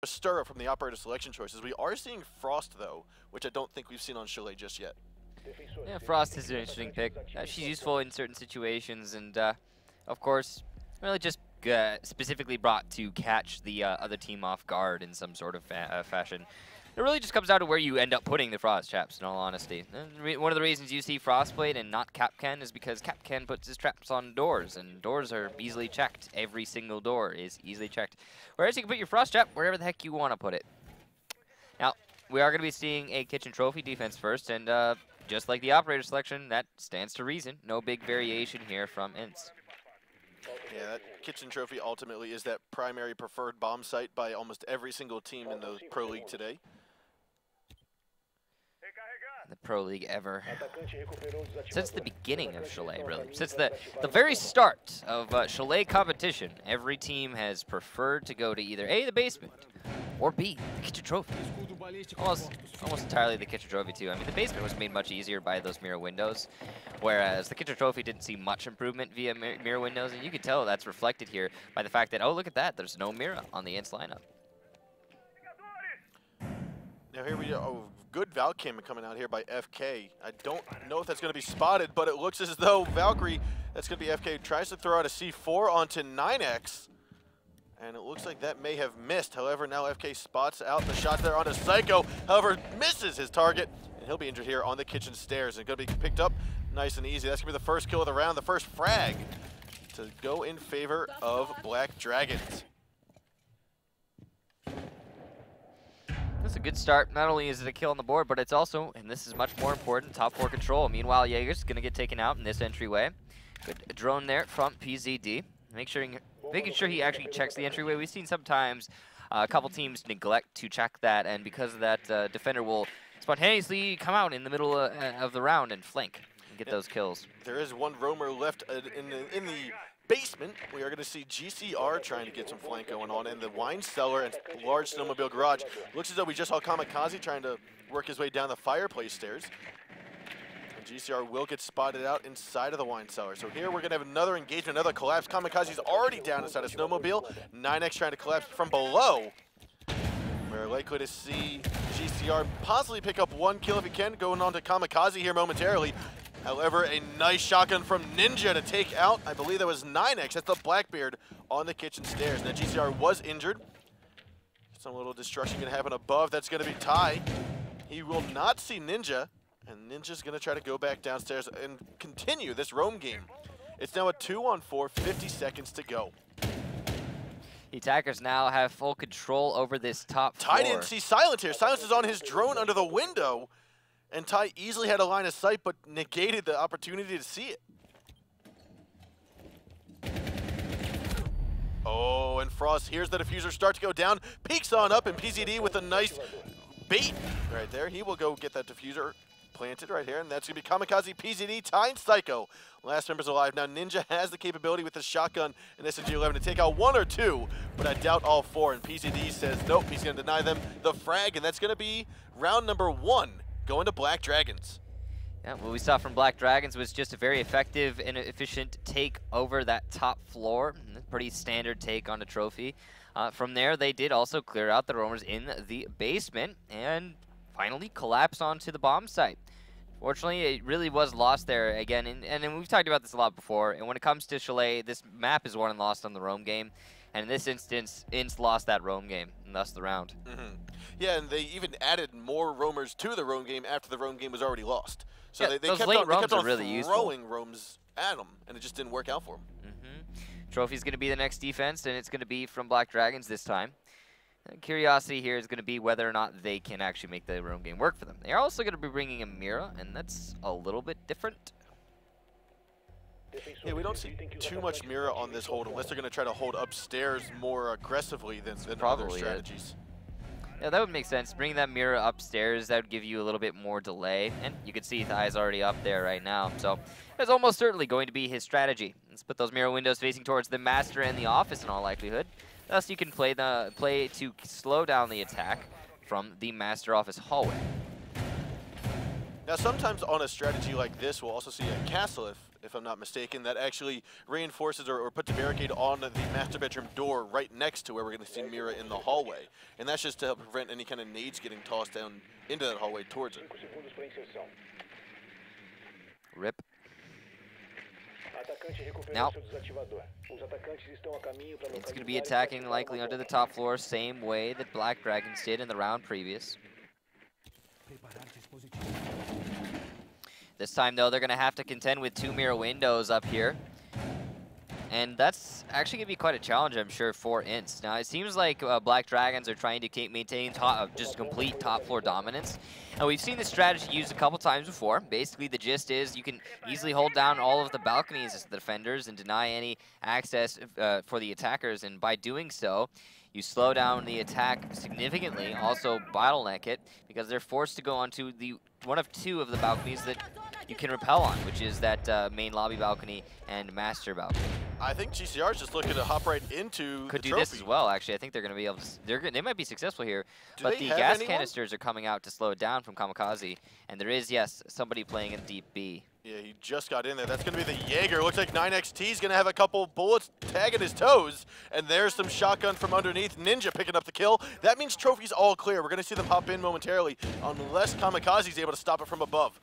a stir up from the operator selection choices. We are seeing Frost, though, which I don't think we've seen on Chalet just yet. Yeah, Frost is an interesting pick. She's useful in certain situations, and of course, really just specifically brought to catch the other team off guard in some sort of fashion. It really just comes down to where you end up putting the Frost traps, in all honesty. And one of the reasons you see Frostblade and not Capcan is because Capcan puts his traps on doors, and doors are easily checked. Every single door is easily checked. Whereas you can put your Frost trap wherever the heck you want to put it. Now, we are going to be seeing a Kitchen Trophy defense first, and just like the operator selection, that stands to reason. No big variation here from INTZ. Yeah, that Kitchen Trophy ultimately is that primary preferred bomb site by almost every single team in the Pro League today. The Pro League ever. Since the beginning of Chalet, really. Since the very start of Chalet competition, every team has preferred to go to either A, the basement, or B, the Kitchen Trophy. Almost entirely the Kitchen Trophy, too. I mean, the basement was made much easier by those mirror windows, whereas the Kitchen Trophy didn't see much improvement via mirror windows, and you can tell that's reflected here by the fact that, oh, look at that, there's no mirror on the INTZ lineup. Now here we go. Oh, good Valcam coming out here by FK. I don't know if that's going to be spotted, but it looks as though Valkyrie, that's going to be FK, tries to throw out a C4 onto 9X. And it looks like that may have missed. However, now FK spots out the shot there onto Psycho. However, misses his target. And he'll be injured here on the kitchen stairs. And going to be picked up nice and easy. That's going to be the first kill of the round, the first frag to go in favor of Black Dragons. That's a good start. Not only is it a kill on the board, but it's also, and this is much more important, top 4 control. Meanwhile, Jaeger's going to get taken out in this entryway. Good drone there from PZD. Making sure he actually checks the entryway. We've seen sometimes a couple teams neglect to check that, and because of that, defender will spontaneously come out in the middle of the round and flank and get those kills. There is one roamer left in the basement. We are going to see GCR trying to get some flank going on in the wine cellar and large snowmobile garage. Looks as though we just saw Kamikaze trying to work his way down the fireplace stairs. And GCR will get spotted out inside of the wine cellar. So here we're going to have another engagement, another collapse. Kamikaze's already down inside a snowmobile. 9X trying to collapse from below. We're likely to see GCR possibly pick up one kill if he can, going on to Kamikaze here momentarily. However, a nice shotgun from Ninja to take out, I believe that was 9X. That's the Blackbeard on the kitchen stairs. Now GCR was injured. Some little destruction going to happen above. That's going to be Ty. He will not see Ninja, and Ninja's going to try to go back downstairs and continue this roam game. It's now a 2-on-4, 50 seconds to go. The attackers now have full control over this top floor. Ty didn't see Silence here. Silence is on his drone under the window. And Ty easily had a line of sight, but negated the opportunity to see it. Oh, and Frost hears the diffuser start to go down, peeks on up, and PZD with a nice bait right there. He will go get that diffuser planted right here, and that's going to be Kamikaze, PZD, Ty, and Psycho. Last member's alive. Now Ninja has the capability with the shotgun and SMG-11 to take out one or two, but I doubt all four, and PZD says nope, he's going to deny them the frag, and that's going to be round number 1. Going to Black Dragons. Yeah, what we saw from Black Dragons was just a very effective and efficient take over that top floor. Pretty standard take on the trophy. From there, they did also clear out the roamers in the basement and finally collapse onto the bomb site. Fortunately, it really was lost there again, and we've talked about this a lot before. And when it comes to Chalet, this map is won and lost on the roam game. And in this instance, INTZ lost that roam game, and thus the round. Yeah, and they even added more roamers to the roam game after the roam game was already lost. So yeah, they kept on really throwing roams at them, and it just didn't work out for them. Trophy's going to be the next defense, and it's going to be from Black Dragons this time. And curiosity here is going to be whether or not they can actually make the roam game work for them. They're also going to be bringing a Mira, and that's a little bit different. Yeah, we don't see too much Mira on this hold unless they're going to try to hold upstairs more aggressively than other strategies. Yeah, that would make sense. Bringing that Mira upstairs, that would give you a little bit more delay. And you can see Thai's already up there right now. So that's almost certainly going to be his strategy. Let's put those Mira windows facing towards the Master and the Office in all likelihood. Thus you can play to slow down the attack from the Master Office hallway. Now, sometimes on a strategy like this, we'll also see a castle, if I'm not mistaken, that actually reinforces or puts a barricade on the master bedroom door right next to where we're going to see Mira in the hallway. And that's just to help prevent any kind of nades getting tossed down into that hallway towards it. Rip. Now, it's going to be attacking likely under the top floor, same way that Black Dragons did in the round previous. This time, though, they're going to have to contend with 2 mirror windows up here. And that's actually going to be quite a challenge, I'm sure, for INTZ. Now, it seems like Black Dragons are trying to maintain just complete top floor dominance. And we've seen this strategy used a couple times before. Basically, the gist is you can easily hold down all of the balconies as the defenders and deny any access for the attackers. And by doing so, you slow down the attack significantly, also bottleneck it, because they're forced to go onto one of 2 of the balconies that you can repel on, which is that main lobby balcony and master balcony. I think GCR is just looking to hop right into Could the do trophy. this as well, actually. I think they're going to be able to... They might be successful here, but the gas anyone? canisters are coming out to slow it down from Kamikaze. And there is, yes, somebody playing in deep B. Yeah, he just got in there. That's going to be the Jaeger. Looks like 9XT is going to have a couple bullets tagging his toes. And there's some shotgun from underneath. Ninja picking up the kill. That means trophy's all clear. We're going to see them hop in momentarily unless Kamikaze is able to stop it from above.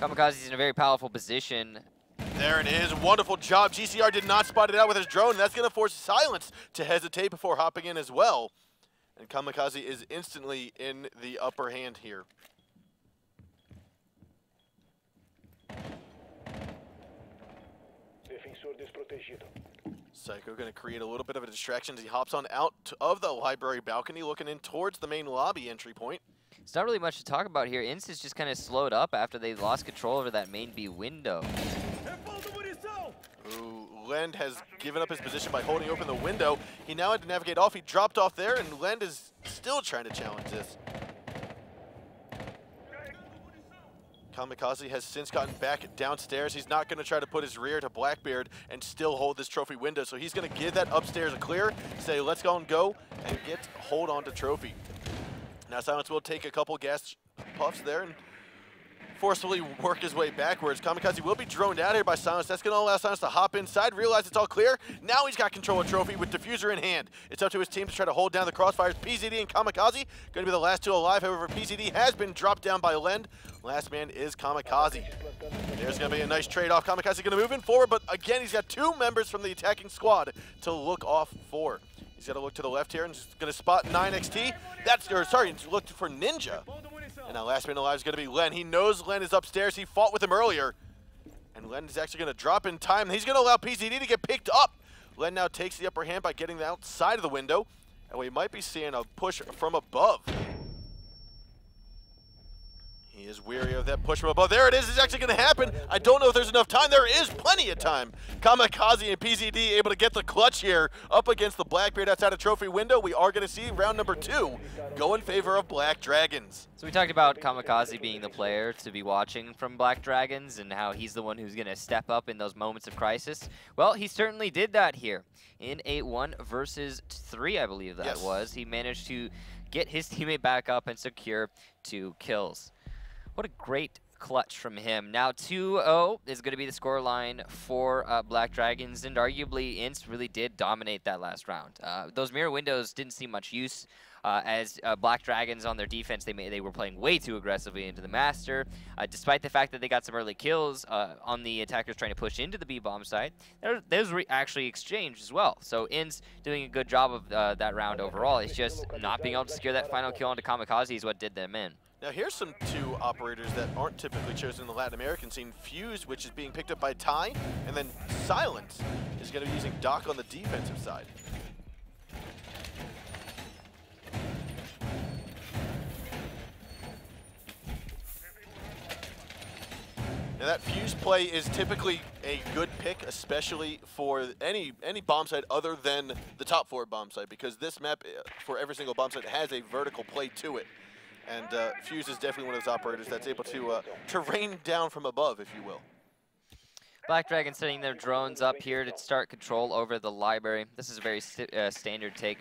Kamikaze's in a very powerful position. There it is. Wonderful job. GCR did not spot it out with his drone. That's going to force Silence to hesitate before hopping in as well. And Kamikaze is instantly in the upper hand here. Psycho going to create a little bit of a distraction as he hops on out of the library balcony, looking in towards the main lobby entry point. It's not really much to talk about here. INTZ is just kind of slowed up after they lost control over that main B window. Ooh, Lend has given up his position by holding open the window. He now had to navigate off. He dropped off there, and Lend is still trying to challenge this. Kamikaze has since gotten back downstairs. He's not going to try to put his rear to Blackbeard and still hold this trophy window. So he's going to give that upstairs a clear, say, let's go and go, and hold on to trophy. Now Silence will take a couple gas puffs there and forcefully work his way backwards. Kamikaze will be droned out here by Silence. That's going to allow Silence to hop inside, realize it's all clear. Now he's got control of trophy with Diffuser in hand. It's up to his team to try to hold down the crossfires. PZD and Kamikaze going to be the last 2 alive. However, PZD has been dropped down by Lend. Last man is Kamikaze. There's going to be a nice trade-off. Kamikaze going to move in forward, but again, he's got 2 members from the attacking squad to look off for. He's got to look to the left here and just going to spot 9XT. Look for Ninja. And now last man alive is going to be Len. He knows Len is upstairs. He fought with him earlier. And Len is actually going to drop in time. He's going to allow PZD to get picked up. Len now takes the upper hand by getting the outside of the window. And we might be seeing a push from above. He is weary of that push from above. There it is. It's actually going to happen. I don't know if there's enough time. There is plenty of time. Kamikaze and PZD able to get the clutch here up against the Blackbeard outside of trophy window. We are going to see round number 2 go in favor of Black Dragons. So we talked about Kamikaze being the player to be watching from Black Dragons and how he's the one who's going to step up in those moments of crisis. Well, he certainly did that here in 8-1 versus 3, I believe that was. He managed to get his teammate back up and secure 2 kills. What a great clutch from him. Now 2-0 is going to be the scoreline for Black Dragons, and arguably INTZ really did dominate that last round. Those mirror windows didn't see much use as Black Dragons on their defense. They were playing way too aggressively into the Master. Despite the fact that they got some early kills on the attackers trying to push into the B-bomb site, those were actually exchanged as well. So INTZ doing a good job of that round overall. It's just not being able to secure that final kill onto Kamikaze is what did them in. Now here's some 2 operators that aren't typically chosen in the Latin American scene. Fuse, which is being picked up by Ty, and then Silence is going to be using Doc on the defensive side. Now that Fuse play is typically a good pick, especially for any bomb site other than the top 4 bomb site, because this map, for every single bomb site, has a vertical play to it. And Fuse is definitely one of those operators that's able to rain down from above, if you will. Black Dragon setting their drones up here to start control over the library. This is a very standard take.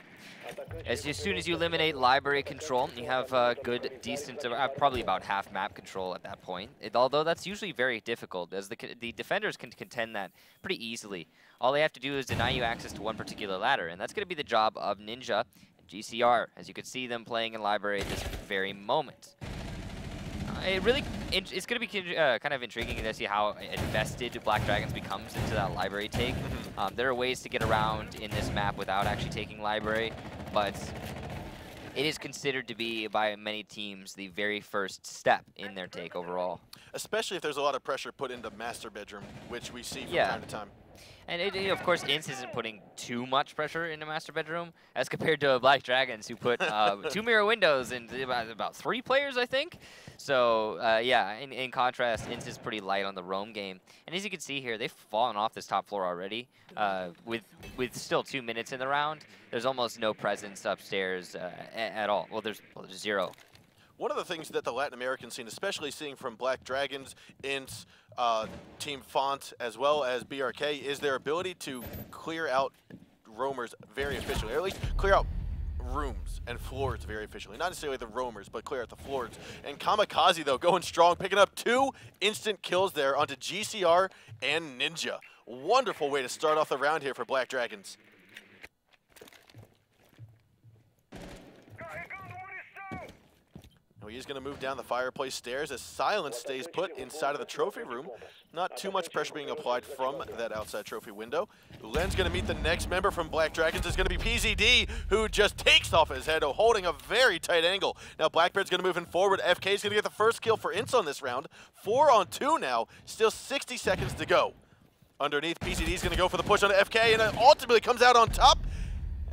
As soon as you eliminate library control, you have good, decent, probably about half map control at that point. Although that's usually very difficult, as the defenders can contend that pretty easily. All they have to do is deny you access to one particular ladder, and that's going to be the job of Ninja and GCR, as you can see them playing in library at this very moment. It's going to be kind of intriguing to see how invested Black Dragons becomes into that library take. There are ways to get around in this map without actually taking library, but it is considered to be, by many teams, the very first step in their take overall. Especially if there's a lot of pressure put into master bedroom, which we see from time to time. And of course, INTZ isn't putting too much pressure into master bedroom as compared to Black Dragons, who put 2 mirror windows and about 3 players, I think. So yeah, in contrast, INTZ is pretty light on the roam game. And as you can see here, they've fallen off this top floor already. With still 2 minutes in the round, there's almost no presence upstairs at all. Well, there's 0. One of the things that the Latin American scene, especially seeing from Black Dragons, INTZ, Team Font, as well as BRK, is their ability to clear out roamers very efficiently, or at least clear out rooms and floors very efficiently. Not necessarily the roamers, but clear out the floors. And Kamikaze, though, going strong, picking up 2 instant kills there onto GCR and Ninja. Wonderful way to start off the round here for Black Dragons. He's going to move down the fireplace stairs as Silence stays put inside of the trophy room. Not too much pressure being applied from that outside trophy window. Len's going to meet the next member from Black Dragons. Is going to be PZD, who just takes off his head, holding a very tight angle. Now Blackbeard's going to move in forward. FK is going to get the first kill for INTZ on this round. 4 on 2 now. Still 60 seconds to go. Underneath, PZD is going to go for the push on FK, and it ultimately comes out on top.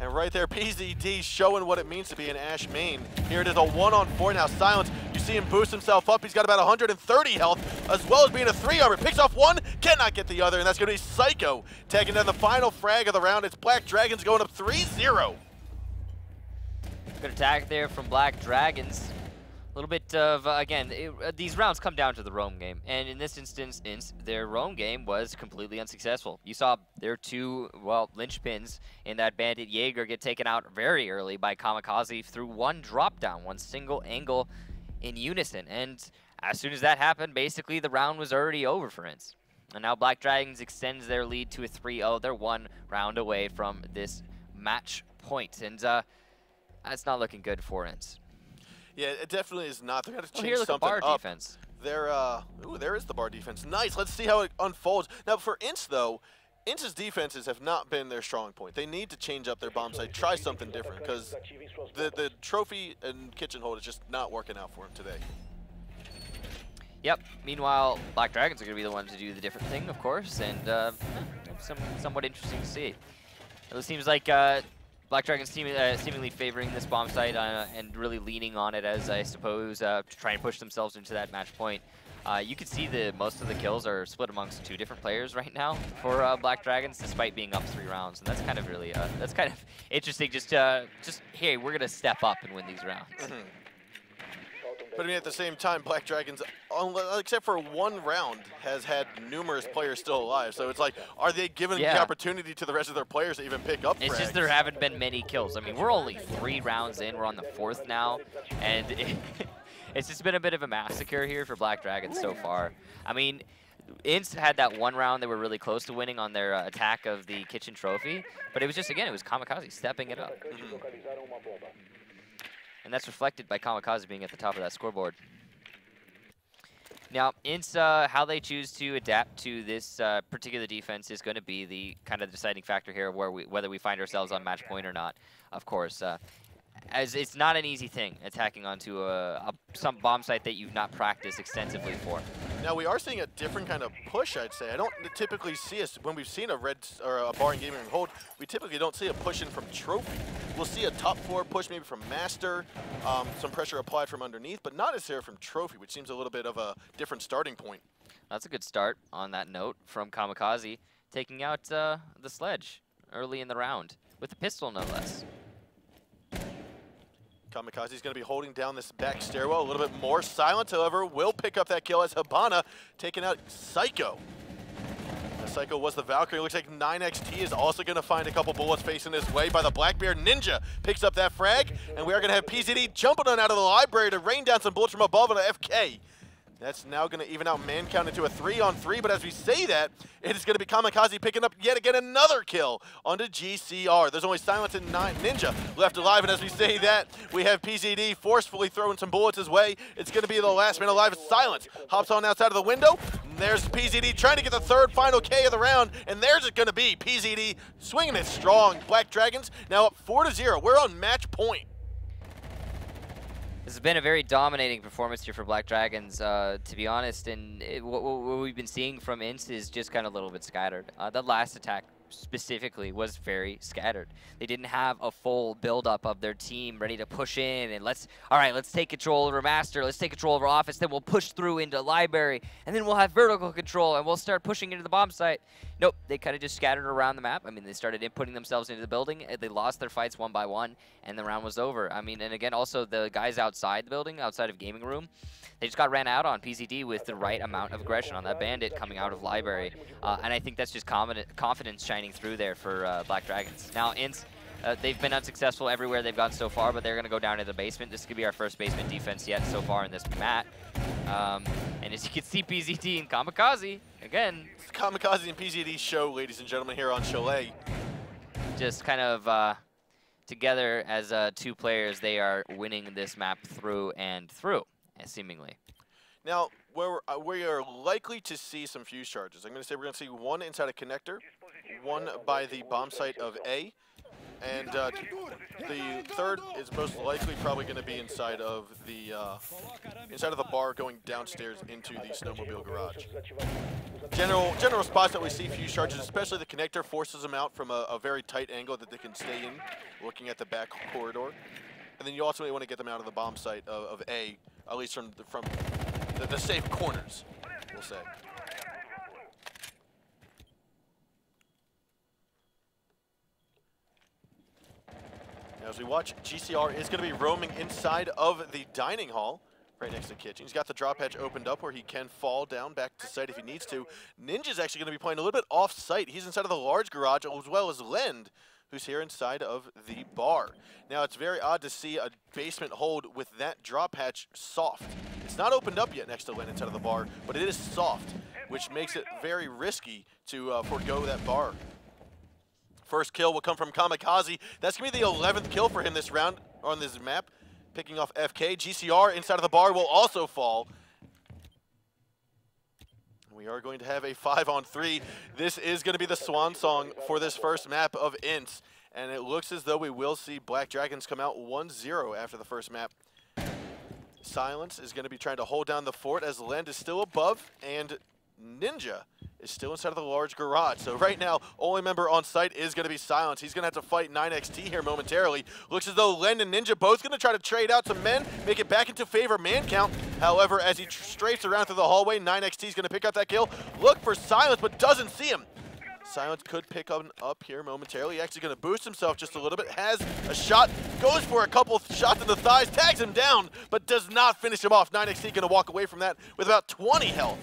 And right there, PZD showing what it means to be an Ash main. Here it is, a 1-on-4 now. Silence, you see him boost himself up. He's got about 130 health, as well as being a 3-armor. Picks off one, cannot get the other, and that's going to be Psycho taking down the final frag of the round. It's Black Dragons going up 3-0. Good attack there from Black Dragons. A little bit of, again, these rounds come down to the roam game. And in this instance, their roam game was completely unsuccessful. You saw their 2, well, linchpins in that Bandit Jaeger get taken out very early by Kamikaze through 1 drop down, 1 single angle in unison. And as soon as that happened, basically the round was already over for INTZ. And now Black Dragons extends their lead to a 3-0. They're 1 round away from this match point. And that's not looking good for INTZ. Yeah, it definitely is not. They're going to change here, look, something bar up. Defense. They're, ooh, there is the bar defense. Nice. Let's see how it unfolds. Now, for INTZ, though, INTZ's defenses have not been their strong point. They need to change up their bomb site, try something different, because the trophy and kitchen hold is just not working out for them today. Yep. Meanwhile, Black Dragons are going to be the ones to do the different thing, of course, and somewhat interesting to see. It seems like Black Dragons seemingly favoring this bomb site and really leaning on it, as I suppose, to try and push themselves into that match point. You can see most of the kills are split amongst 2 different players right now for Black Dragons, despite being up 3 rounds, and that's kind of really that's kind of interesting. Just hey, we're gonna step up and win these rounds. But I mean, at the same time, Black Dragons, except for 1 round, has had numerous players still alive. So it's like, are they giving the opportunity to the rest of their players to even pick up frags? It's just there haven't been many kills. I mean, we're only 3 rounds in. We're on the 4th now. And it's just been a bit of a massacre here for Black Dragons so far. I mean, INTZ had that 1 round they were really close to winning on their attack of the kitchen trophy. But it was just, again, it was Kamikaze stepping it up. And that's reflected by Kamikaze being at the top of that scoreboard. Now, INTZ, how they choose to adapt to this particular defense is going to be the kind of deciding factor here, whether we find ourselves on match point or not, of course. As it's not an easy thing, attacking onto some bomb site that you've not practiced extensively for. Now, we are seeing a different kind of push, I'd say. I don't typically see us, when we've seen a red or a bar and gaming hold, we typically don't see a push in from trophy. We'll see a top 4 push maybe from master, some pressure applied from underneath, but not necessarily from trophy, which seems a little bit of a different starting point. That's a good start on that note from Kamikaze, taking out the sledge early in the round with a pistol, no less. Kamikaze is going to be holding down this back stairwell a little bit more. Silent, however, will pick up that kill as Habana taking out Psycho. Psycho was the Valkyrie. Looks like 9XT is also going to find a couple bullets facing his way by the Blackbeard. Ninja picks up that frag, and we are going to have PZD jumping on out of the library to rain down some bullets from above on an FK. That's now going to even out man count into a 3-on-3, but as we say that, it is going to be Kamikaze picking up yet again another kill onto GCR. There's only Silence and Ninja left alive, and as we say that, we have PZD forcefully throwing some bullets his way. It's going to be the last man alive. Silence hops on outside of the window. And there's PZD trying to get the third final K of the round, and there's it going to be. PZD swinging it strong. Black Dragons now up 4-0. We're on match point. This has been a very dominating performance here for Black Dragons, to be honest, and what we've been seeing from INTZ is just kind of a little bit scattered. The last attack specifically was very scattered. They didn't have a full build-up of their team ready to push in and let's take control over Master, let's take control over Office, then we'll push through into Library, and then we'll have vertical control and we'll start pushing into the bomb site. Nope, they kind of just scattered around the map. I mean, they started inputting themselves into the building, they lost their fights one by one, and the round was over. I mean, and again, also the guys outside the building, outside of Gaming Room, they just got ran out on PZD with the right amount of aggression on that Bandit coming out of Library. And I think that's just confidence shining through there for Black Dragons. Now, INTZ, they've been unsuccessful everywhere they've gone so far, but they're going to go down to the basement. This could be our first basement defense yet so far in this mat. And as you can see, PZD and Kamikaze, again. Kamikaze and PZD show, ladies and gentlemen, here on Chalet. Just kind of together as two players, they are winning this map through and through. Seemingly. Now, we are likely to see some fuse charges. I'm going to say we're going to see one inside a connector, one by the bomb site of A, and the third is most likely probably going to be inside of the bar going downstairs into the snowmobile garage. General spots that we see fuse charges, especially the connector, forces them out from a very tight angle that they can stay in, looking at the back corridor. And then you also want to get them out of the bomb site of A, at least from the safe corners, we'll say. Now, as we watch, GCR is going to be roaming inside of the dining hall, right next to the kitchen. He's got the drop hatch opened up where he can fall down back to site if he needs to. Ninja's actually going to be playing a little bit off-site. He's inside of the large garage, as well as Lend, who's here inside of the bar. Now, it's very odd to see a basement hold with that drop hatch soft. It's not opened up yet next to Lend inside of the bar, but it is soft, which makes it very risky to forego that bar. First kill will come from Kamikaze. That's going to be the 11th kill for him this round on this map, picking off FK. GCR inside of the bar will also fall. We are going to have a 5-on-3. This is going to be the swan song for this first map of INTZ, and it looks as though we will see Black Dragons come out 1-0 after the first map. Silence is going to be trying to hold down the fort as Lend is still above, and Ninja is still inside of the large garage. So right now, only member on site is going to be Silence. He's going to have to fight 9XT here momentarily. Looks as though Lend and Ninja both going to try to trade out some men, make it back into favor man count. However, as he strafes around through the hallway, 9XT is going to pick up that kill. Look for Silence, but doesn't see him. Silence could pick up here momentarily. Actually going to boost himself just a little bit. Has a shot, goes for a couple shots in the thighs, tags him down, but does not finish him off. 9XT going to walk away from that with about 20 health.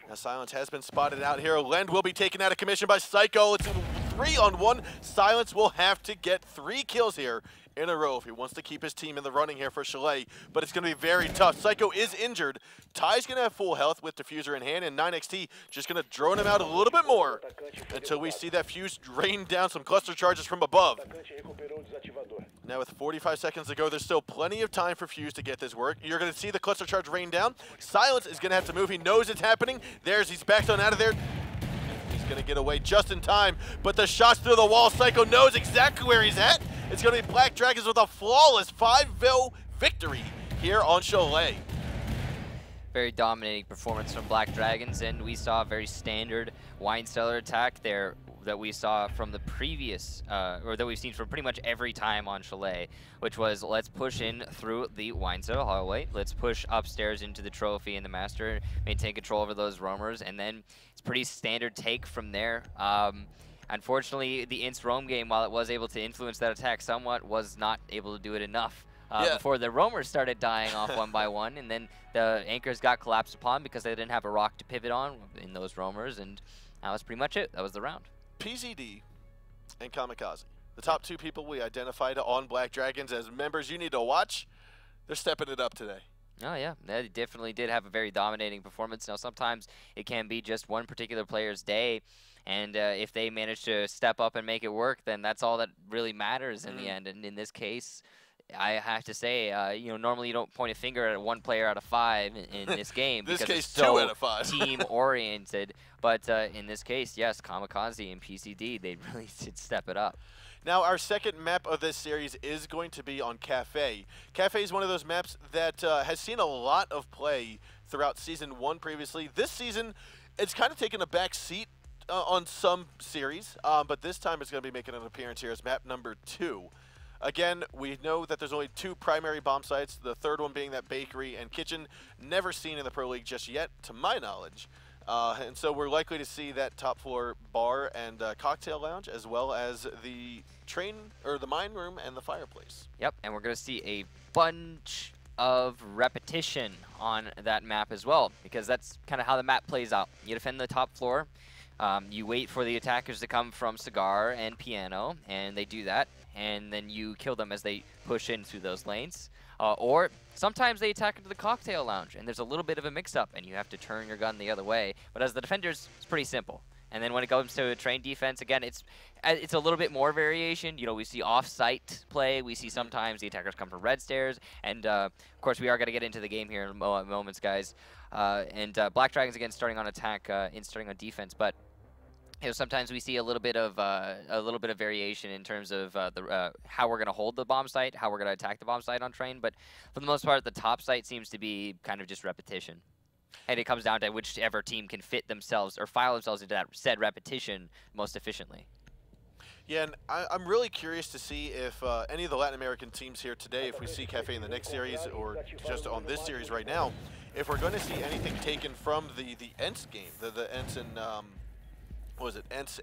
Now, Silence has been spotted out here. Lend will be taken out of commission by Psycho. It's 3-on-1. Silence will have to get 3 kills here in a row if he wants to keep his team in the running here for Chalet, but it's going to be very tough. Psycho is injured. Ty's going to have full health with Diffuser in hand, and 9XT just going to drone him out a little bit more until we see that fuse rain down some cluster charges from above. Now with 45 seconds to go, there's still plenty of time for Fuse to get this work. You're going to see the cluster charge rain down. Silence is going to have to move. He knows it's happening. He's backed on out of there. He's going to get away just in time, but the shots through the wall, Psycho knows exactly where he's at. It's going to be Black Dragons with a flawless 5-0 victory here on Chalet. Very dominating performance from Black Dragons, and we saw a very standard wine cellar attack there that we saw from the previous, or that we've seen from pretty much every time on Chalet, which was let's push in through the wine cellar hallway, let's push upstairs into the trophy and the master, maintain control over those roamers, and then it's pretty standard take from there. Unfortunately, the INTZ roam game, while it was able to influence that attack somewhat, was not able to do it enough before the roamers started dying off one by one, and then the anchors got collapsed upon because they didn't have a rock to pivot on in those roamers, and that was pretty much it. That was the round. PZD and Kamikaze, the top two people we identified on Black Dragons as members you need to watch. They're stepping it up today. Oh, yeah. They definitely did have a very dominating performance. Now, sometimes it can be just one particular player's day, and if they manage to step up and make it work, then that's all that really matters in the end. And in this case, I have to say, you know, normally you don't point a finger at one player out of 5 in this game this because case, it's so 2 out of 5. team-oriented. But in this case, yes, Kamikaze and PCD, they really did step it up. Now, our second map of this series is going to be on Kafe. Kafe is one of those maps that has seen a lot of play throughout Season 1 previously. This season, it's kind of taken a back seat on some series, but this time it's going to be making an appearance here as map number 2. Again, we know that there's only 2 primary bomb sites, the third one being that bakery and kitchen, never seen in the Pro League just yet, to my knowledge. And so we're likely to see that top floor bar and cocktail lounge, as well as the the mine room and the fireplace. Yep, and we're going to see a bunch of repetition on that map as well, because that's kind of how the map plays out. You defend the top floor, you wait for the attackers to come from Cigar and Piano, and they do that, and then you kill them as they push in through those lanes. Or sometimes they attack into the cocktail lounge, and there's a little bit of a mix-up, and you have to turn your gun the other way. But as the defenders, it's pretty simple. And then when it comes to a train defense, again, it's a little bit more variation. You know, we see off-site play. We see sometimes the attackers come from red stairs. And, of course, we are going to get into the game here in moments, guys. Black Dragons, again, starting on attack, starting on defense. But you know, sometimes we see a little bit of variation in terms of how we're going to hold the bomb site, how we're going to attack the bomb site on train. But for the most part, the top site seems to be kind of just repetition. And it comes down to whichever team can fit themselves or file themselves into that said repetition most efficiently. Yeah, and I'm really curious to see if any of the Latin American teams here today, if we see Kafe in the next series or just on this series right now, if we're going to see anything taken from the ENTZ game, the ENTZ and what was it? ENTZ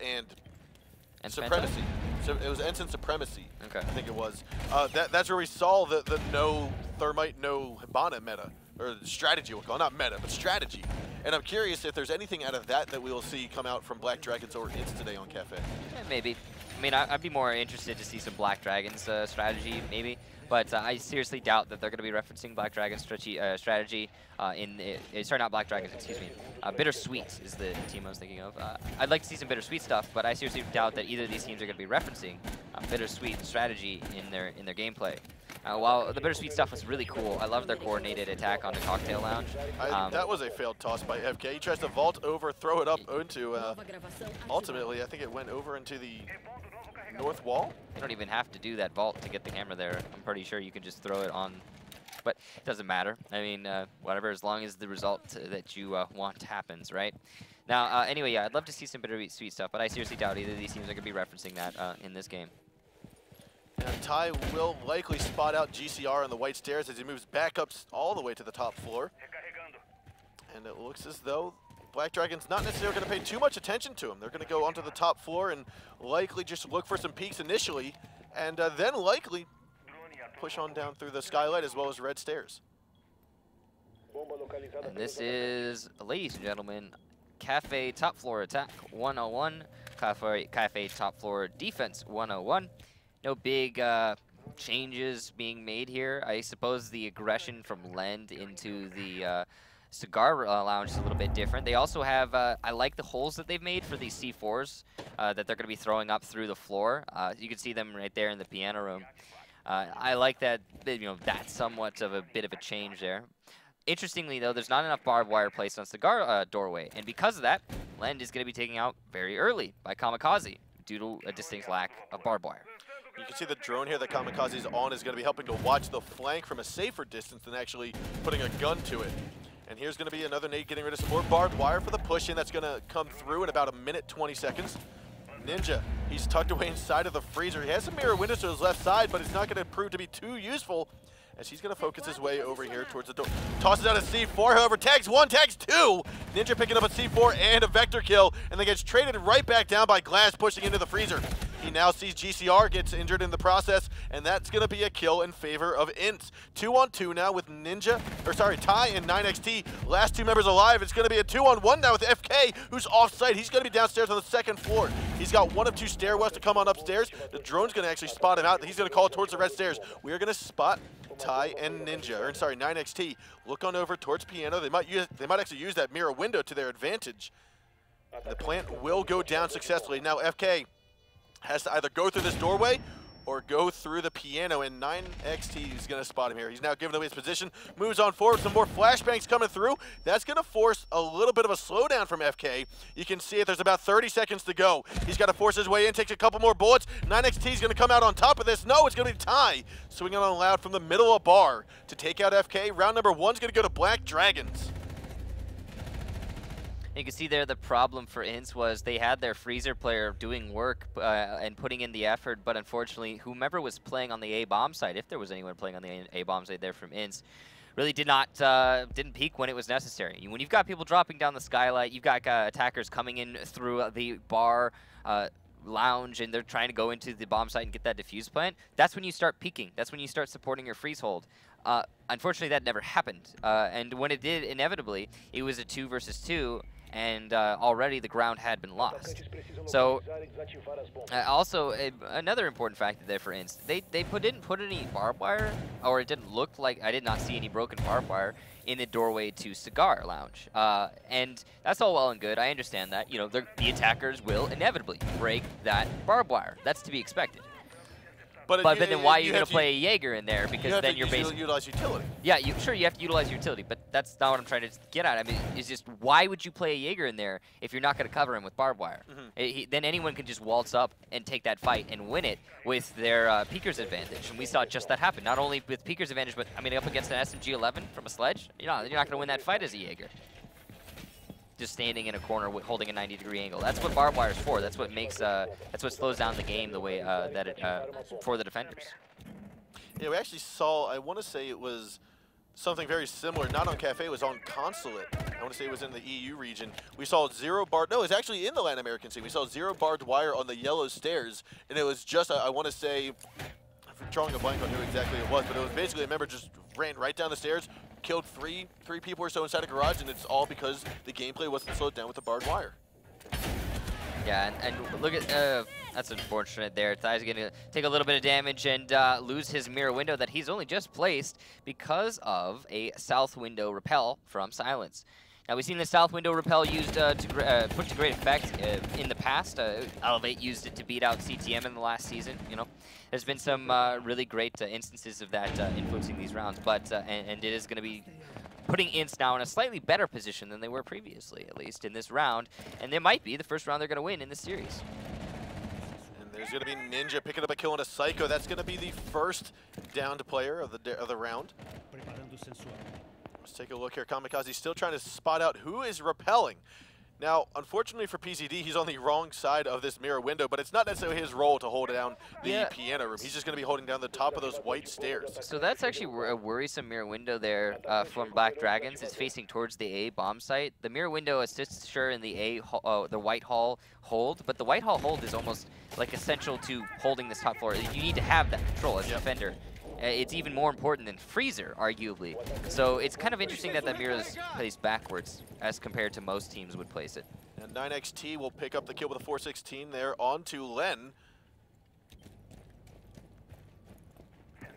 and Supremacy. So it was ENTZ and Supremacy. Okay. I think it was. That's where we saw the no Thermite, no Hibana meta. Or strategy, we'll call it. Not meta, but strategy. And I'm curious if there's anything out of that we will see come out from Black Dragons or INTZ today on Kafe. Yeah, maybe. I mean, I'd be more interested to see some Black Dragons strategy, maybe. But I seriously doubt that they're going to be referencing Black Dragons strategy sorry, not Black Dragons, excuse me. Bittersweet is the team I was thinking of. I'd like to see some Bittersweet stuff, but I seriously doubt that either of these teams are going to be referencing Bittersweet strategy in their gameplay. While the Bittersweet stuff was really cool, I love their coordinated attack on the cocktail lounge. That was a failed toss by FK. He tries to vault over, throw it up into, ultimately, I think it went over into the north wall. You don't even have to do that vault to get the camera there. I'm pretty sure you can just throw it on, but it doesn't matter. I mean, whatever, as long as the result that you want happens, right? Now, anyway, yeah, I'd love to see some Bittersweet stuff, but I seriously doubt either of these teams are going to be referencing that in this game. And Ty will likely spot out GCR on the white stairs as he moves back up all the way to the top floor. And it looks as though Black Dragon's not necessarily going to pay too much attention to him. They're going to go onto the top floor and likely just look for some peeks initially, and then likely push on down through the skylight as well as red stairs. And this is, ladies and gentlemen, Kafe top floor attack 101, Kafe top floor defense 101. No big changes being made here. I suppose the aggression from Lend into the Cigar Lounge is a little bit different. They also have, I like the holes that they've made for these C4s that they're going to be throwing up through the floor. You can see them right there in the piano room. I like that, you know, that's somewhat of a bit of a change there. Interestingly, though, there's not enough barbed wire placed on Cigar doorway, and because of that, Lend is going to be taken out very early by Kamikaze due to a distinct lack of barbed wire. You can see the drone here that Kamikaze is on is going to be helping to watch the flank from a safer distance than actually putting a gun to it. And here's going to be another nade getting rid of some more barbed wire for the push-in that's going to come through in about a minute, 20 seconds. Ninja, he's tucked away inside of the freezer. He has some mirror windows to his left side, but it's not going to prove to be too useful as he's going to focus his way over here towards the door. Tosses out a C4, however, tags one, tags two. Ninja picking up a C4 and a vector kill, and then gets traded right back down by Glass pushing into the freezer. He now sees GCR gets injured in the process, and that's going to be a kill in favor of INTZ. 2-on-2 now with Ty and 9XT. Last two members alive. It's going to be a 2-on-1 now with FK, who's off-site. He's going to be downstairs on the second floor. He's got one of two stairwells to come on upstairs. The drone's going to actually spot him out. He's going to call towards the red stairs. We are going to spot Ty and 9XT. Look on over towards Piano. They might actually use that mirror window to their advantage. The plant will go down successfully. Now FK has to either go through this doorway or go through the Piano, and 9XT is going to spot him here. He's now giving away his position, moves on forward, some more flashbangs coming through. That's going to force a little bit of a slowdown from FK. You can see it, there's about 30 seconds to go. He's got to force his way in, takes a couple more bullets. 9XT is going to come out on top of this. No, it's going to be Ty. Swinging on loud from the middle of bar to take out FK. Round number 1 is going to go to Black Dragons. You can see there the problem for INTZ was they had their freezer player doing work and putting in the effort, but unfortunately whomever was playing on the A-bomb side, if there was anyone playing on the A-bomb side there from INTZ, really didn't peak when it was necessary. When you've got people dropping down the skylight, you've got attackers coming in through the bar lounge, and they're trying to go into the bomb site and get that defuse plant, that's when you start peaking. That's when you start supporting your freeze hold. Unfortunately, that never happened. And when it did, inevitably, it was a 2 versus 2, and already the ground had been lost. So also another important factor there for INTZ, they didn't put any barbed wire, or it didn't look like, I did not see any broken barbed wire in the doorway to Cigar Lounge. And that's all well and good, I understand that. You know, the attackers will inevitably break that barbed wire. That's to be expected. But then why are you going to play a Jaeger in there? Because then you're basically utilize utility. Yeah, sure, you have to utilize your utility, but that's not what I'm trying to get at. I mean, it's just, why would you play a Jaeger in there if you're not going to cover him with barbed wire? Then anyone can just waltz up and take that fight and win it with their Peeker's advantage. And we saw just that happen, not only with Peeker's advantage, but I mean, up against an SMG-11 from a sledge, you're not going to win that fight as a Jaeger. Just standing in a corner with holding a 90-degree angle. That's what barbed wire is for. That's what makes that's what slows down the game the way that it for the defenders. Yeah, we actually saw, I want to say it was something very similar, not on Cafe, it was on Consulate. I want to say it was in the EU region. We saw no, it was actually in the Latin American scene. We saw 0 barbed wire on the yellow stairs, and it was just, I want to say, I'm drawing a blank on who exactly it was, but it was basically a member just ran right down the stairs, killed three people or so inside a garage, and it's all because the gameplay wasn't slowed down with the barbed wire. Yeah, and look at, that's unfortunate there. Ty's going to take a little bit of damage and lose his mirror window that he's only just placed because of a south window repel from Silence. Now, we've seen the south window repel used put to great effect in the past. Elevate used it to beat out CTM in the last season. You know, there's been some really great instances of that influencing these rounds, but and it is going to be putting INTZ now in a slightly better position than they were previously, at least in this round, and they might be the first round they're going to win in this series. And there's going to be Ninja picking up a kill on a Psycho. That's going to be the first downed player of the round. Let's take a look here. Kamikaze still trying to spot out who is repelling. Now, unfortunately for PZD, he's on the wrong side of this mirror window, but it's not necessarily his role to hold down the piano room. He's just going to be holding down the top of those white stairs. So that's actually a worrisome mirror window there from Black Dragons. It's facing towards the A bomb site. The mirror window assists sure in the the White Hall hold, but the White Hall hold is almost like essential to holding this top floor. You need to have that control as a defender. It's even more important than Freezer, arguably. So it's kind of interesting that that mirror is placed backwards as compared to most teams would place it. And 9XT will pick up the kill with a 416 there onto Len.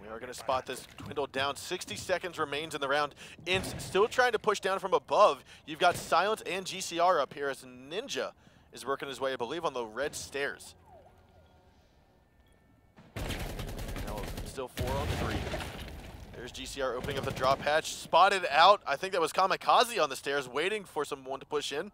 We are going to spot this dwindle down. 60 seconds remains in the round. INTZ still trying to push down from above. You've got Silence and GCR up here as Ninja is working his way, I believe, on the red stairs. Still 4 on 3. There's GCR opening up the drop hatch. Spotted out. I think that was Kamikaze on the stairs waiting for someone to push in.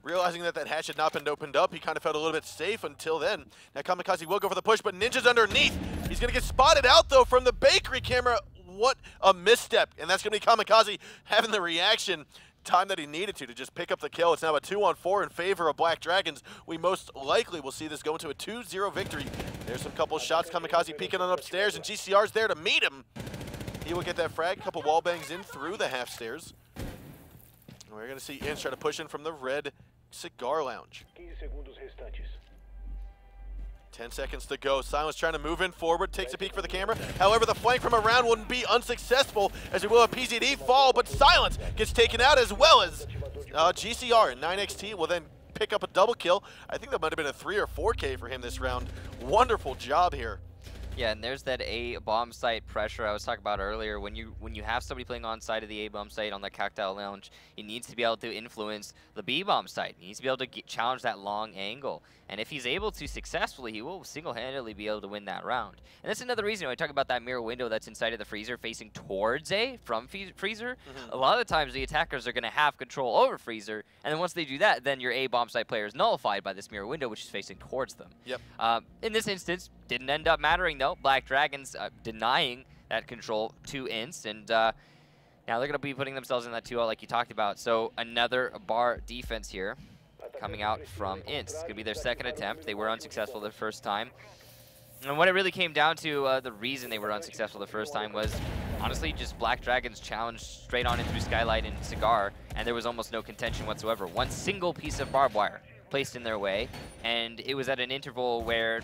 Realizing that that hatch had not been opened up, he kind of felt a little bit safe until then. Now Kamikaze will go for the push, but Ninja's underneath. He's going to get spotted out, though, from the bakery camera. What a misstep. And that's going to be Kamikaze having the reaction time that he needed to just pick up the kill. It's now a 2-on-4 in favor of Black Dragons. We most likely will see this go into a 2-0 victory. There's some couple shots. Kamikaze peeking on upstairs, and GCR's there to meet him. He will get that frag. Couple wall bangs in through the half stairs. We're going to see INTZ try to push in from the red Cigar Lounge. 10 seconds to go. Silence trying to move in forward, takes a peek for the camera. However, the flank from around wouldn't be unsuccessful as we will have PZD fall, but Silence gets taken out as well as GCR and 9XT will then pick up a double kill. I think that might have been a 3 or 4K for him this round. Wonderful job here. Yeah, and there's that A bomb site pressure I was talking about earlier. When you have somebody playing on side of the A bomb site on the Cocktail Lounge, he needs to be able to influence the B bomb site. He needs to be able to challenge that long angle. And if he's able to successfully, he will single-handedly be able to win that round. And that's another reason when I talk about that mirror window that's inside of the freezer facing towards A from freezer. A lot of the times the attackers are going to have control over freezer, and then once they do that, then your A bomb site player is nullified by this mirror window, which is facing towards them. Yep. In this instance, didn't end up mattering though. Black Dragons denying that control to INTZ, and now they're going to be putting themselves in that 2-0 like you talked about. So another bar defense here coming out from INTZ. It's going to be their second attempt. They were unsuccessful the first time. And what it really came down to, the reason they were unsuccessful the first time was honestly just Black Dragons challenged straight on in through Skylight and Cigar, and there was almost no contention whatsoever. One single piece of barbed wire placed in their way, and it was at an interval where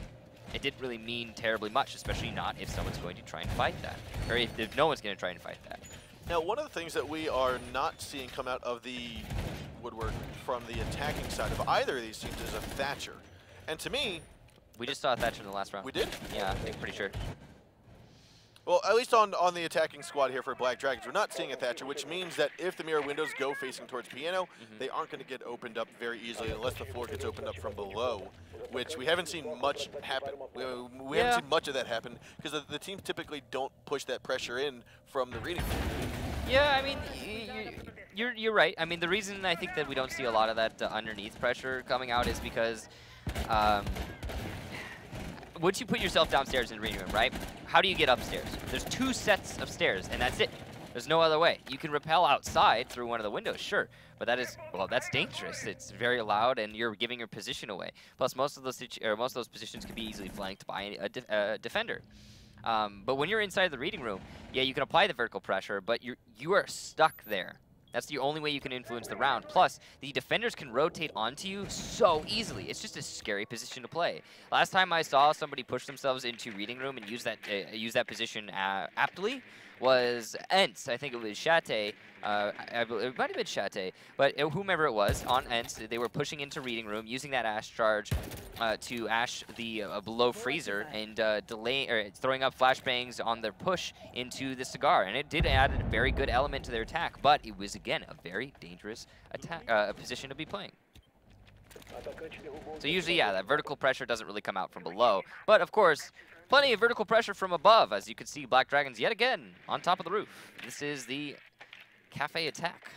it didn't really mean terribly much, especially not if someone's going to try and fight that, or if no one's going to try and fight that. Now, one of the things that we are not seeing come out of the woodwork from the attacking side of either of these teams is a Thatcher. And to me... We just saw a Thatcher in the last round. We did? Yeah, I'm pretty sure. Well, at least on the attacking squad here for Black Dragons, we're not seeing a Thatcher, which means that if the mirror windows go facing towards Piano, they aren't going to get opened up very easily unless the floor gets opened up from below, which we haven't seen much happen. We haven't seen much of that happen because the teams typically don't push that pressure in from the reading room. Yeah, I mean, you're right. I mean, the reason I think that we don't see a lot of that underneath pressure coming out is because once you put yourself downstairs in the reading room, right? How do you get upstairs? There's 2 sets of stairs, and that's it. There's no other way. You can rappel outside through one of the windows, sure, but that is, well, that's dangerous. It's very loud, and you're giving your position away. Plus, most of those positions can be easily flanked by a defender. But when you're inside the reading room, yeah, you can apply the vertical pressure, but you are stuck there. That's the only way you can influence the round. Plus, the defenders can rotate onto you so easily. It's just a scary position to play. Last time I saw somebody push themselves into reading room and use that position aptly was ENTZ. I think it was Chalet. It might have been Chalet, but whomever it was on ENTZ, they were pushing into reading room, using that Ash charge to Ash the below freezer and throwing up flashbangs on their push into the Cigar, and it did add a very good element to their attack. But it was again a very dangerous attack position to be playing. So usually, yeah, that vertical pressure doesn't really come out from below, but of course, plenty of vertical pressure from above. As you can see, Black Dragons yet again on top of the roof. This is the Cafe attack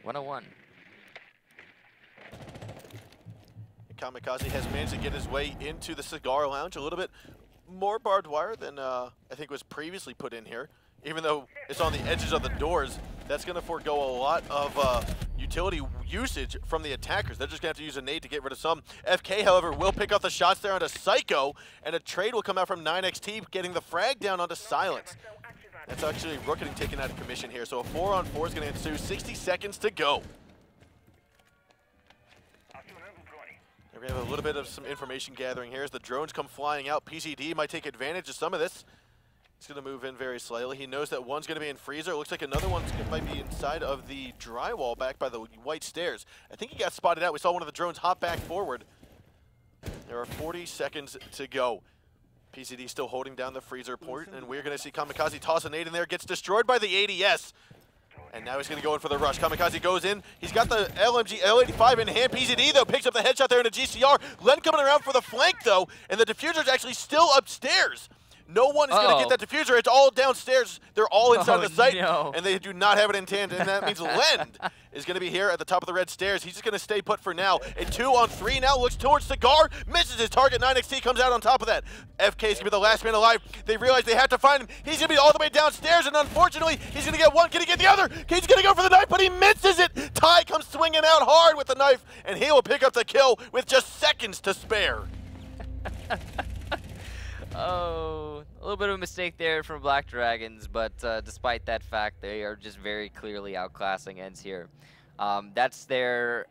101. Kamikaze has managed to get his way into the Cigar Lounge. A little bit more barbed wire than I think was previously put in here. Even though it's on the edges of the doors, that's going to forego a lot of utility usage from the attackers. They're just going to have to use a nade to get rid of some. FK, however, will pick off the shots there onto Psycho, and a trade will come out from 9XT, getting the frag down onto Silence. That's actually Rooketing taken out of commission here, so a 4-on-4 is going to ensue. 60 seconds to go. We're going to have a little bit of some information gathering here as the drones come flying out. PCD might take advantage of some of this. He's going to move in very slightly. He knows that one's going to be in freezer. It looks like another one might be inside of the drywall back by the white stairs. I think he got spotted out. We saw one of the drones hop back forward. There are 40 seconds to go. PCD still holding down the freezer port, and we're going to see Kamikaze toss a nade in there. Gets destroyed by the ADS. And now he's going to go in for the rush. Kamikaze goes in. He's got the LMG L85 in hand. PZD, though, picks up the headshot there into GCR. Len coming around for the flank, though, and the diffuser's actually still upstairs. No one is going to get that diffuser. It's all downstairs. They're all inside the site, and they do not have it in tandem. And that means Lend is going to be here at the top of the red stairs. He's just going to stay put for now. A 2-on-3 now looks towards Cigar. Misses his target. 9XT comes out on top of that. FK is going to be the last man alive. They realize they have to find him. He's going to be all the way downstairs, and unfortunately, he's going to get one. Can he get the other? He's going to go for the knife, but he misses it. Ty comes swinging out hard with the knife, and he will pick up the kill with just seconds to spare. Oh, a little bit of a mistake there from Black Dragons, but despite that fact, they are just very clearly outclassing ENTZ here. That's their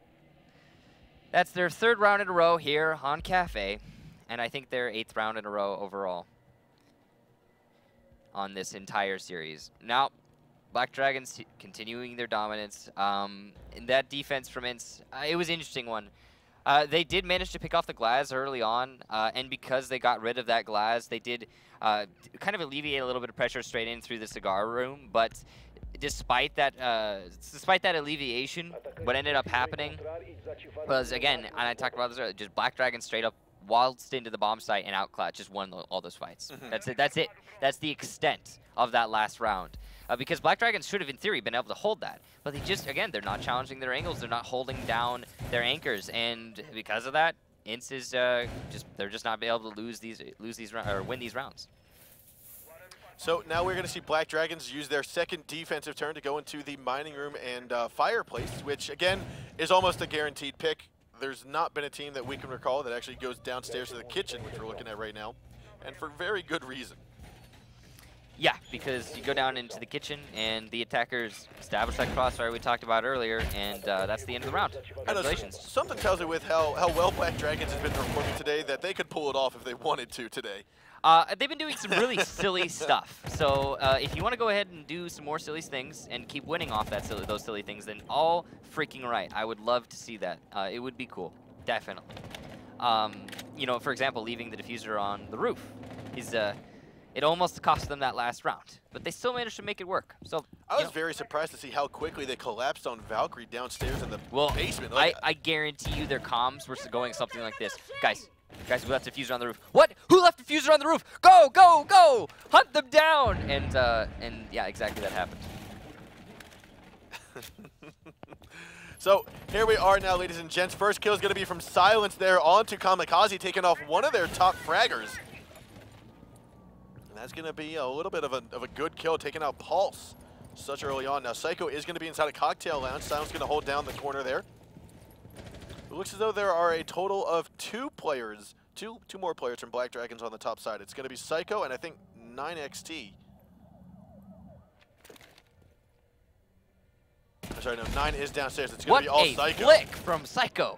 third round in a row here on Cafe, and I think their 8th round in a row overall on this entire series. Now, Black Dragons continuing their dominance. In that defense from INTZ, it was an interesting one. They did manage to pick off the Glaz early on, and because they got rid of that Glaz, they did kind of alleviate a little bit of pressure straight in through the cigar room. But despite that alleviation, what ended up happening was, again, and I talked about this earlier, just Black Dragons straight up waltzed into the bomb site and outclassed, just won all those fights. That's it. That's it. That's the extent of that last round. Because Black Dragons should have, in theory, been able to hold that. But they just, again, they're not challenging their angles. They're not holding down their anchors. And because of that, INTZ is they're just not able to win these rounds. So now we're going to see Black Dragons use their second defensive turn to go into the mining room and fireplace, which, again, is almost a guaranteed pick. There's not been a team that we can recall that actually goes downstairs to the kitchen, which we're looking at right now, and for very good reason. Yeah, because you go down into the kitchen and the attackers establish that crossfire we talked about earlier, and that's the end of the round. Congratulations. Something tells me with how well Black Dragons has been performing today that they could pull it off if they wanted to today. They've been doing some really silly stuff. So if you want to go ahead and do some more silly things and keep winning off those silly things, then all freaking right. I would love to see that. It would be cool, definitely. You know, for example, leaving the diffuser on the roof is it almost cost them that last round, but they still managed to make it work. So I was very surprised to see how quickly they collapsed on Valkyrie downstairs in the basement. Like, I guarantee you their comms were going something like this. Guys, we left diffuser on the roof. What? Who left diffuser on the roof? Go, go, go! Hunt them down! And yeah, exactly that happened. So here we are now, ladies and gents. First kill is going to be from Silence there onto Kamikaze, taking off one of their top fraggers. And that's going to be a little bit of a good kill, taking out Pulse such early on. Now Psycho is going to be inside a cocktail lounge. Silence going to hold down the corner there. It looks as though there are a total of two more players from Black Dragons on the top side. It's going to be Psycho and I think 9XT. I'm sorry, no, 9 is downstairs. It's going to be all Psycho. What a flick from Psycho.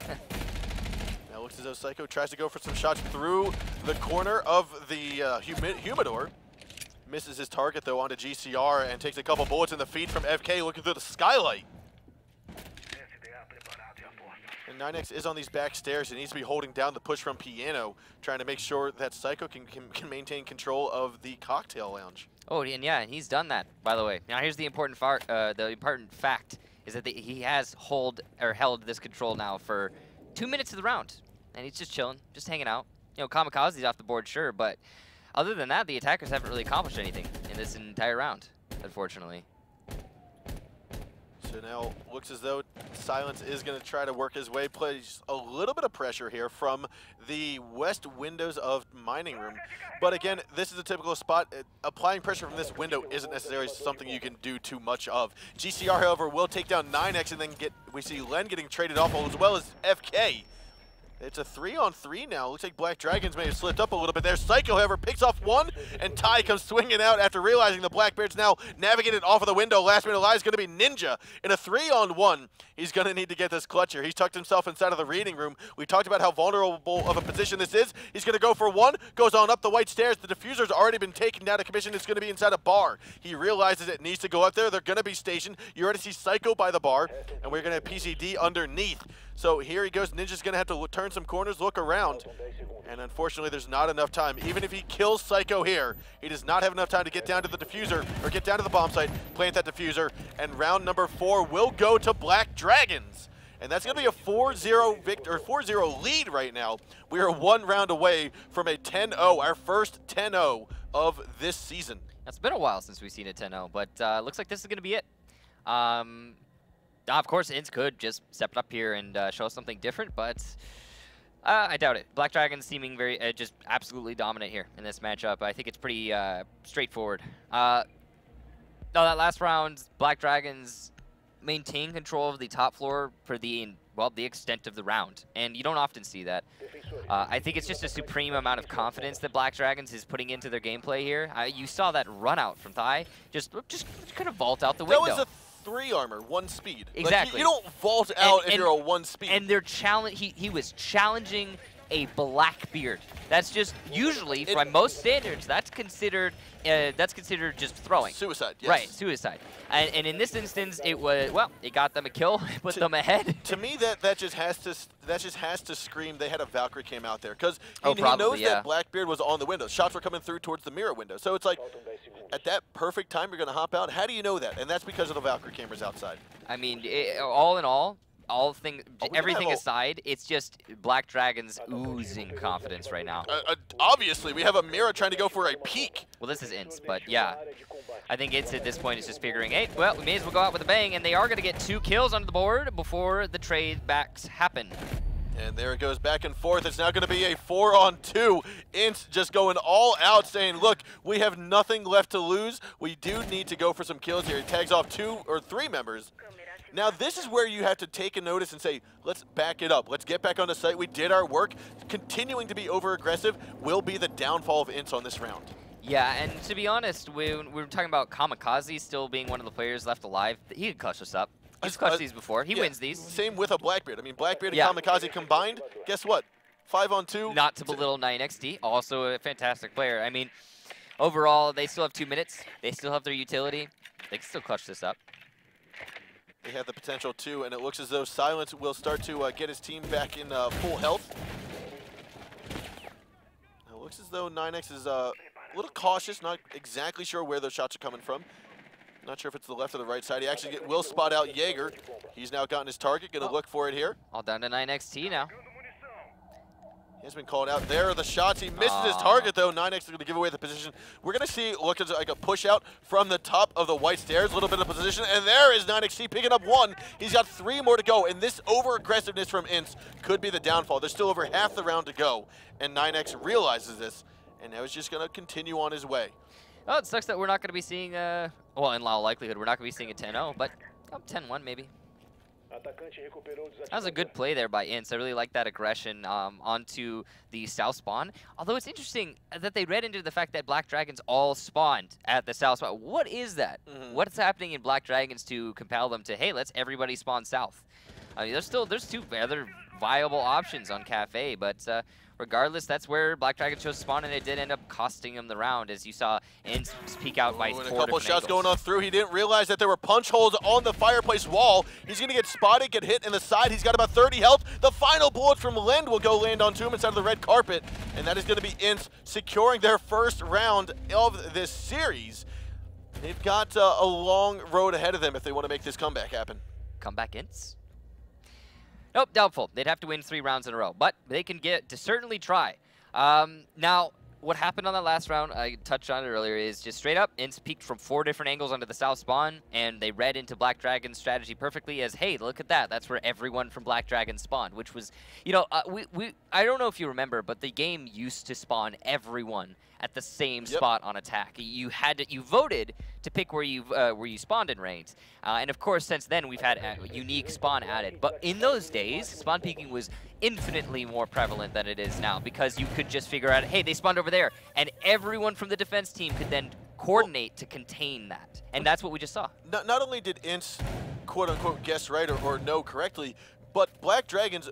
Now it looks as though Psycho tries to go for some shots through the corner of the humidor. Misses his target, though, onto GCR and takes a couple bullets in the feed from FK looking through the skylight. And 9X is on these back stairs. He needs to be holding down the push from Piano, trying to make sure that Psycho can maintain control of the cocktail lounge. Oh, and yeah, he's done that, by the way. Now here's the important fact is that he has held this control now for 2 minutes of the round, and he's just chilling, just hanging out. You know, Kamikaze's off the board, sure, but other than that, the attackers haven't really accomplished anything in this entire round, unfortunately. So now looks as though Silence is going to try to work his way, plays a little bit of pressure here from the west windows of mining room. But again, this is a typical spot. Applying pressure from this window isn't necessarily something you can do too much of. GCR, however, will take down 9X and then we see Len getting traded off as well as FK. It's a 3-on-3 now. Looks like Black Dragons may have slipped up a little bit there. Psycho, however, picks off one, and Ty comes swinging out after realizing the Blackbeard's now navigated off of the window. Last minute alive is going to be Ninja. In a 3-on-1, he's going to need to get this clutch here. He's tucked himself inside of the reading room. We talked about how vulnerable of a position this is. He's going to go for one, goes on up the white stairs. The diffuser's already been taken down to commission. It's going to be inside a bar. He realizes it needs to go up there. They're going to be stationed. You already see Psycho by the bar, and we're going to have PCD underneath. So here he goes. Ninja's going to have to turn some corners, look around. And unfortunately, there's not enough time. Even if he kills Psycho here, he does not have enough time to get down to the diffuser, or get down to the bomb site, plant that diffuser. And round number 4 will go to Black Dragons. And that's going to be a 4-0 lead right now. We are 1 round away from a 10-0, our first 10-0 of this season. It's been a while since we've seen a 10-0, but looks like this is going to be it. Of course, INTZ could just step up here and show us something different, but I doubt it. Black Dragons seeming very just absolutely dominant here in this matchup. I think it's pretty straightforward. Now that last round, Black Dragons maintain control of the top floor for the extent of the round, and you don't often see that. I think it's just a supreme amount of confidence that Black Dragons is putting into their gameplay here. You saw that run out from Thai, just kind of vault out the window. That was a 3 armor, 1 speed. Exactly. Like, you don't vault out if you're a 1 speed. And they're he was challenging a Blackbeard. That's just usually, by most standards, that's considered just throwing. Suicide, yes. Right, suicide. And in this instance, it was, well, it got them a kill, put them ahead. To me, that just has to scream they had a Valkyrie came out there, because he probably, knows yeah. that Blackbeard was on the window. Shots were coming through towards the mirror window, so it's like at that perfect time you're going to hop out. How do you know that? And that's because of the Valkyrie cameras outside. I mean, all in all, everything have aside, it's just Black Dragon's oozing confidence right now. Obviously, we have a mirror trying to go for a peek. Well, this is INTZ, but yeah. I think INTZ at this point is just figuring, hey, well, we may as well go out with a bang, and they are going to get 2 kills onto the board before the trade backs happen. And there it goes back and forth. It's now going to be a 4-on-2. INTZ just going all out, saying, look, we have nothing left to lose. We do need to go for some kills here. He tags off 2 or 3 members. Now, this is where you have to take a notice and say, let's back it up. Let's get back on the site. We did our work. Continuing to be over-aggressive will be the downfall of INTZ on this round. Yeah, and to be honest, when we were talking about Kamikaze still being one of the players left alive, he could clutch us up. He's clutched these before. He wins these. Same with a Blackbeard. I mean, Blackbeard and Kamikaze combined, guess what? 5-on-2. Not to belittle 9XT, also a fantastic player. I mean, overall, they still have 2 minutes. They still have their utility. They can still clutch this up. They have the potential to, and it looks as though Silence will start to get his team back in full health. Now, it looks as though 9X is a little cautious, not exactly sure where those shots are coming from. Not sure if it's the left or the right side. He actually will spot out Jaeger. He's now gotten his target, going to look for it here. All down to 9XT now. He has been called out. There are the shots. He misses his target, though. 9X is going to give away the position. We're going to see, look, it's like a push out from the top of the white stairs. A little bit of position. And there is 9XT picking up 1. He's got 3 more to go. And this over-aggressiveness from INTZ could be the downfall. There's still over half the round to go. And 9X realizes this. And now he's just going to continue on his way. Oh, it sucks that we're not going to be seeing, well, in all likelihood, we're not going to be seeing a 10-0. But 10-1 maybe. That was a good play there by INTZ. I really like that aggression onto the south spawn. Although it's interesting that they read into the fact that Black Dragons all spawned at the south spawn. What is that? What's happening in Black Dragons to compel them to, hey, let's everybody spawn south? I mean, there's 2 other viable options on Kafe, but regardless, that's where Black Dragon chose to spawn, and it did end up costing him the round, as you saw INTZ peek out by 4 different a couple shots angles. going on through. He didn't realize that there were punch holes on the fireplace wall. He's going to get spotted, get hit in the side. He's got about 30 health. The final bullet from Lind will go land onto him inside of the red carpet, and that is going to be INTZ securing their first round of this series. They've got a long road ahead of them if they want to make this comeback happen. Comeback INTZ? Nope, doubtful. They'd have to win 3 rounds in a row, but they can get to certainly try. Now, what happened on that last round, I touched on it earlier, is just straight up, INTZ peeked from 4 different angles onto the south spawn, and they read into Black Dragon's strategy perfectly as, hey, look at that. That's where everyone from Black Dragon spawned, which was, you know, I don't know if you remember, but the game used to spawn everyone at the same spot on attack. You voted to pick where you spawned in raids, and of course since then we've had a unique spawn added. But in those days, spawn peeking was infinitely more prevalent than it is now, because you could just figure out, hey, they spawned over there, and everyone from the defense team could then coordinate to contain that, and that's what we just saw. Not only did INTZ quote-unquote guess right or know correctly, but Black Dragons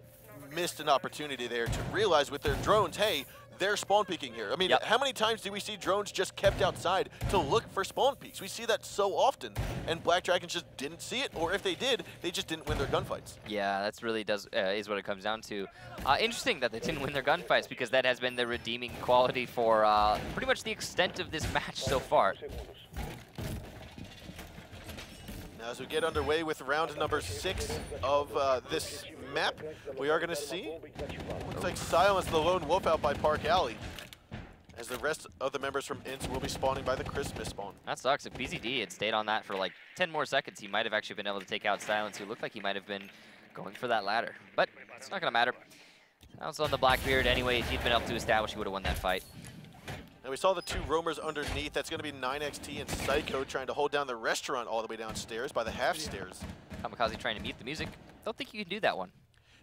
missed an opportunity there to realize with their drones, hey, they're spawn peeking here. I mean, how many times do we see drones just kept outside to look for spawn peaks? We see that so often, and Black Dragons just didn't see it, or if they did, they just didn't win their gunfights. Yeah, that's really is what it comes down to. Interesting that they didn't win their gunfights, because that has been the redeeming quality for pretty much the extent of this match so far. Now, as we get underway with round number 6 of this map, we are going to see, looks like Silence, the lone wolf out by Park Alley, as the rest of the members from INTZ will be spawning by the Christmas spawn. That sucks. If PZD had stayed on that for like 10 more seconds, he might have actually been able to take out Silence, who looked like he might have been going for that ladder. But it's not going to matter. Silence on the Blackbeard anyway. If he'd been able to establish, he would have won that fight. Now we saw the 2 roamers underneath. That's going to be 9XT and Psycho trying to hold down the restaurant all the way downstairs by the half stairs. Kamikaze trying to mute the music. Don't think you can do that one.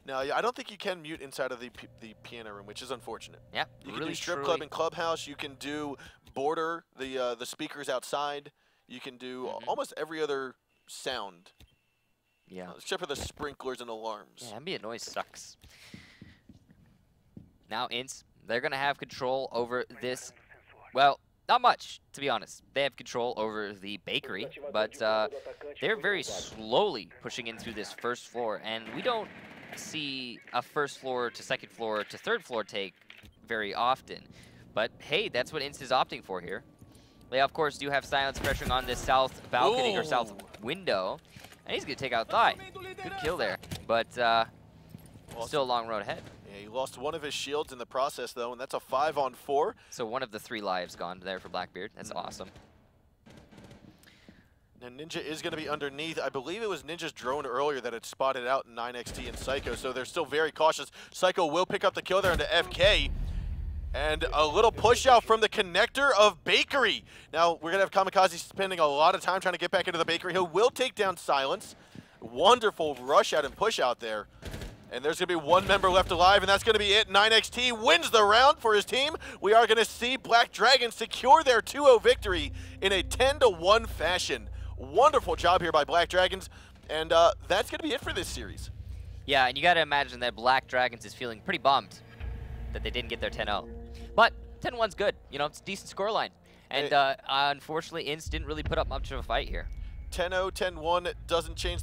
No, I don't think you can mute inside of the piano room, which is unfortunate. Yeah, you can do strip club and clubhouse. You can do border the speakers outside. You can do almost every other sound. Yeah. Except for the sprinklers and alarms. Yeah, ambient noise sucks. now INTZ, they're going to have control over this. Well, not much, to be honest. They have control over the bakery, but they're very slowly pushing in through this first floor, and we don't see a first floor to second floor to third floor take very often. But hey, that's what INTZ is opting for here. They, of course, do have silence pressuring on this south balcony or south window, and he's going to take out Thigh. Good kill there, but still a long road ahead. Yeah, he lost one of his shields in the process, though, and that's a 5-on-4. So one of the 3 lives gone there for Blackbeard. That's awesome. Now, Ninja is going to be underneath. I believe it was Ninja's drone earlier that had spotted out 9XT and Psycho, so they're still very cautious. Psycho will pick up the kill there into FK. And a little push out from the connector of Bakery. Now, we're going to have Kamikaze spending a lot of time trying to get back into the Bakery. He will take down Silence. Wonderful rush out and push out there. And there's going to be 1 member left alive, and that's going to be it. 9XT wins the round for his team. We are going to see Black Dragon secure their 2-0 victory in a 10-1 fashion. Wonderful job here by Black Dragons, and that's going to be it for this series. Yeah, and you got to imagine that Black Dragons is feeling pretty bummed that they didn't get their 10-0. But 10-1's good. You know, it's a decent scoreline. And unfortunately, INTZ didn't really put up much of a fight here. 10-0, 10-1 doesn't change